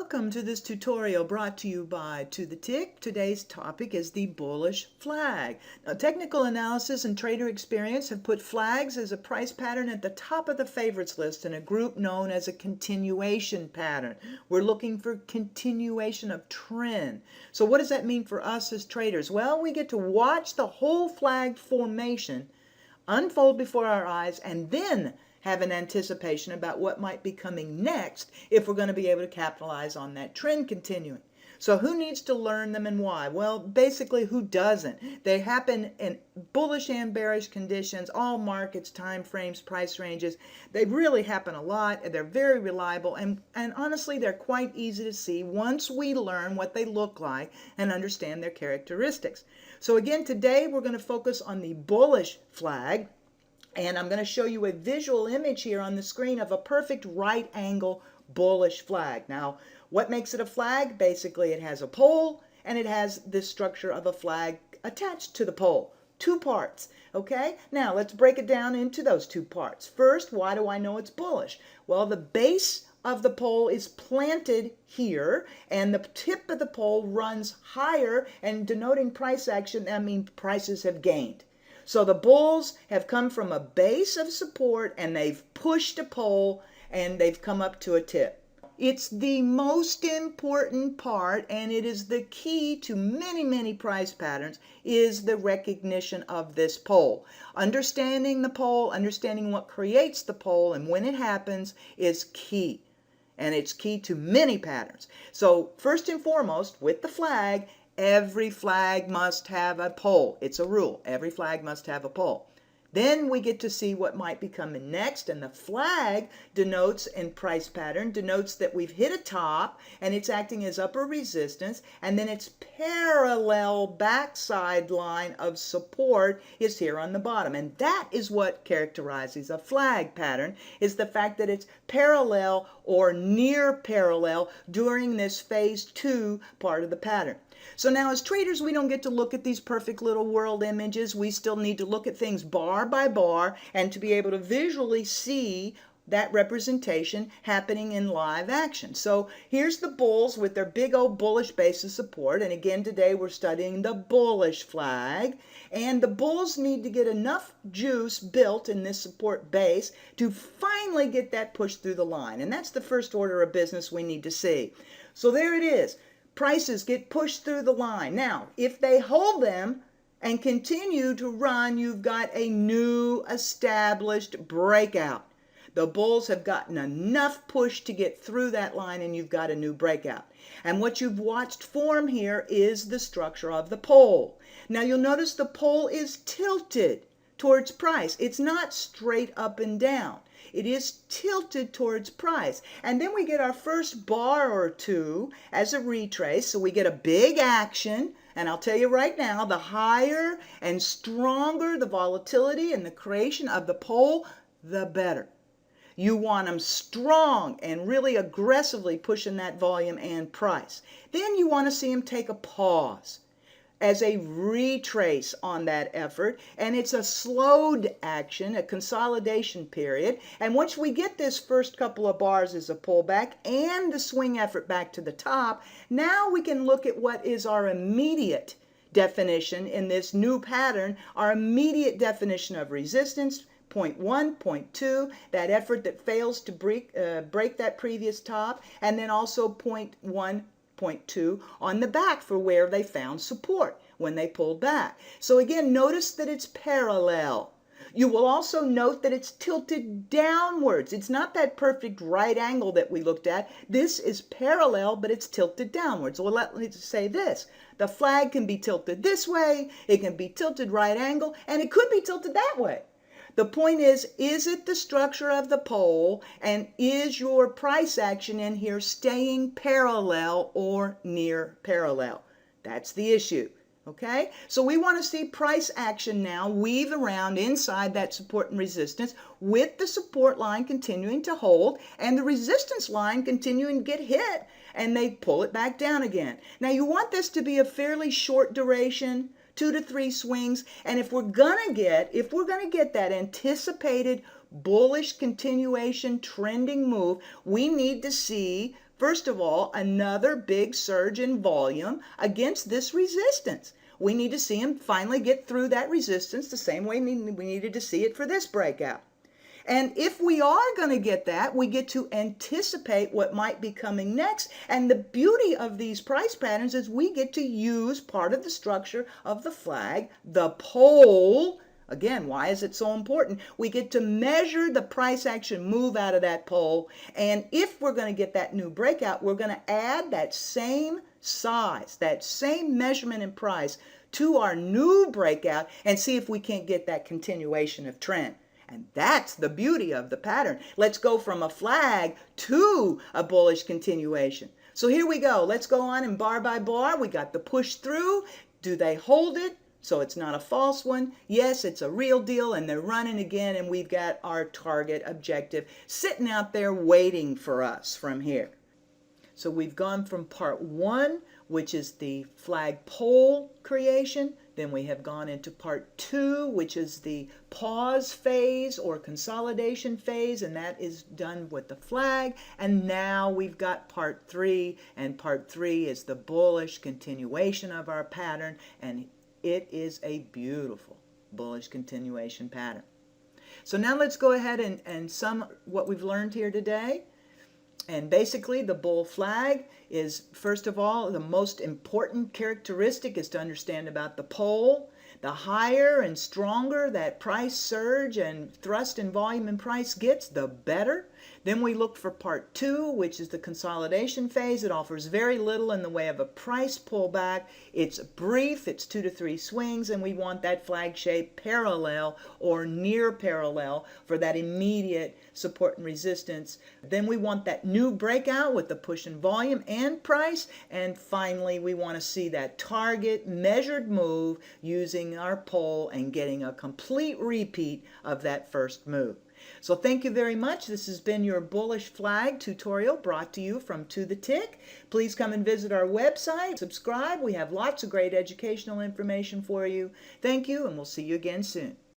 Welcome to this tutorial brought to you by To The Tick. Today's topic is the bullish flag. Now, technical analysis and trader experience have put flags as a price pattern at the top of the favorites list in a group known as a continuation pattern. We're looking for continuation of trend. So what does that mean for us as traders? Well, we get to watch the whole flag formation unfold before our eyes and then have an anticipation about what might be coming next if we're going to be able to capitalize on that trend continuing. So who needs to learn them and why? Well, basically, who doesn't? They happen in bullish and bearish conditions, all markets, time frames, price ranges. They really happen a lot. They're very reliable, and honestly, they're quite easy to see once we learn what they look like and understand their characteristics. So again, today we're going to focus on the bullish flag. And I'm going to show you a visual image here on the screen of a perfect right angle bullish flag. Now, what makes it a flag? Basically, it has a pole and it has this structure of a flag attached to the pole. Two parts, okay? Now, let's break it down into those two parts. First, why do I know it's bullish? Well, the base of the pole is planted here and the tip of the pole runs higher, and denoting price action, I mean prices have gained. So the bulls have come from a base of support and they've pushed a pole and they've come up to a tip. It's the most important part, and it is the key to many price patterns, is the recognition of this pole. Understanding the pole, understanding what creates the pole and when it happens is key. And it's key to many patterns. So first and foremost, with the flag, every flag must have a pole. It's a rule. Every flag must have a pole. Then we get to see what might be coming next, and the flag denotes, in price pattern, denotes that we've hit a top and it's acting as upper resistance, and then its parallel backside line of support is here on the bottom. And that is what characterizes a flag pattern, is the fact that it's parallel or near parallel during this phase 2 part of the pattern. So now as traders, we don't get to look at these perfect little world images. We still need to look at things bar by bar and to be able to visually see that representation happening in live action. So here's the bulls with their big old bullish base of support. And again, today we're studying the bullish flag. And the bulls need to get enough juice built in this support base to finally get that push through the line. And that's the first order of business we need to see. So there it is. Prices get pushed through the line. Now, if they hold them and continue to run, you've got a new established breakout. The bulls have gotten enough push to get through that line, and you've got a new breakout. And what you've watched form here is the structure of the pole. Now, you'll notice the pole is tilted towards price. It's not straight up and down. It is tilted towards price. And then we get our first bar or two as a retrace. So we get a big action. And I'll tell you right now, the higher and stronger the volatility and the creation of the pole, the better. You want them strong and really aggressively pushing that volume and price. Then you want to see them take a pause as a retrace on that effort, and it's a slowed action, a consolidation period. And once we get this first couple of bars as a pullback and the swing effort back to the top, now we can look at what is our immediate definition in this new pattern, our immediate definition of resistance, point 1, point 2, that effort that fails to break that previous top, and then also point 1, point 2 on the back for where they found support when they pulled back. So again, notice that it's parallel. You will also note that it's tilted downwards. It's not that perfect right angle that we looked at. This is parallel, but it's tilted downwards. Well, let me say this. The flag can be tilted this way, it can be tilted right angle, and it could be tilted that way. The point is it the structure of the pole, and is your price action in here staying parallel or near parallel? That's the issue, okay? So we want to see price action now weave around inside that support and resistance, with the support line continuing to hold and the resistance line continuing to get hit, and they pull it back down again. Now you want this to be a fairly short duration, 2 to 3 swings, and if we're gonna get that anticipated bullish continuation trending move, we need to see First of all, another big surge in volume against this resistance. We need to see him finally get through that resistance the same way we needed to see it for this breakout. And if we are going to get that, we get to anticipate what might be coming next. And the beauty of these price patterns is we get to use part of the structure of the flag, the pole. Again, why is it so important? We get to measure the price action move out of that pole. And if we're going to get that new breakout, we're going to add that same size, that same measurement in price to our new breakout and see if we can't get that continuation of trend. And that's the beauty of the pattern. Let's go from a flag to a bullish continuation. So here we go. Let's go on and bar by bar. We got the push through. Do they hold it? So it's not a false one. Yes, it's a real deal, and they're running again, and we've got our target objective sitting out there waiting for us from here. So we've gone from part one, which is the flag pole creation. Then we have gone into part two, which is the pause phase or consolidation phase, and that is done with the flag. And now we've got part three, and part three is the bullish continuation of our pattern, and it is a beautiful bullish continuation pattern. So now let's go ahead and sum what we've learned here today. And basically the bull flag is, first of all, the most important characteristic is to understand about the pole. The higher and stronger that price surge and thrust in volume and price gets, the better. Then we look for part two, which is the consolidation phase. It offers very little in the way of a price pullback. It's brief, it's 2 to 3 swings, and we want that flag shape parallel or near parallel for that immediate support and resistance. Then we want that new breakout with the push in volume and price. And finally, we want to see that target measured move using our pole and getting a complete repeat of that first move. So thank you very much. This has been your bullish flag tutorial brought to you from To The Tick. Please come and visit our website. Subscribe. We have lots of great educational information for you. Thank you, and we'll see you again soon.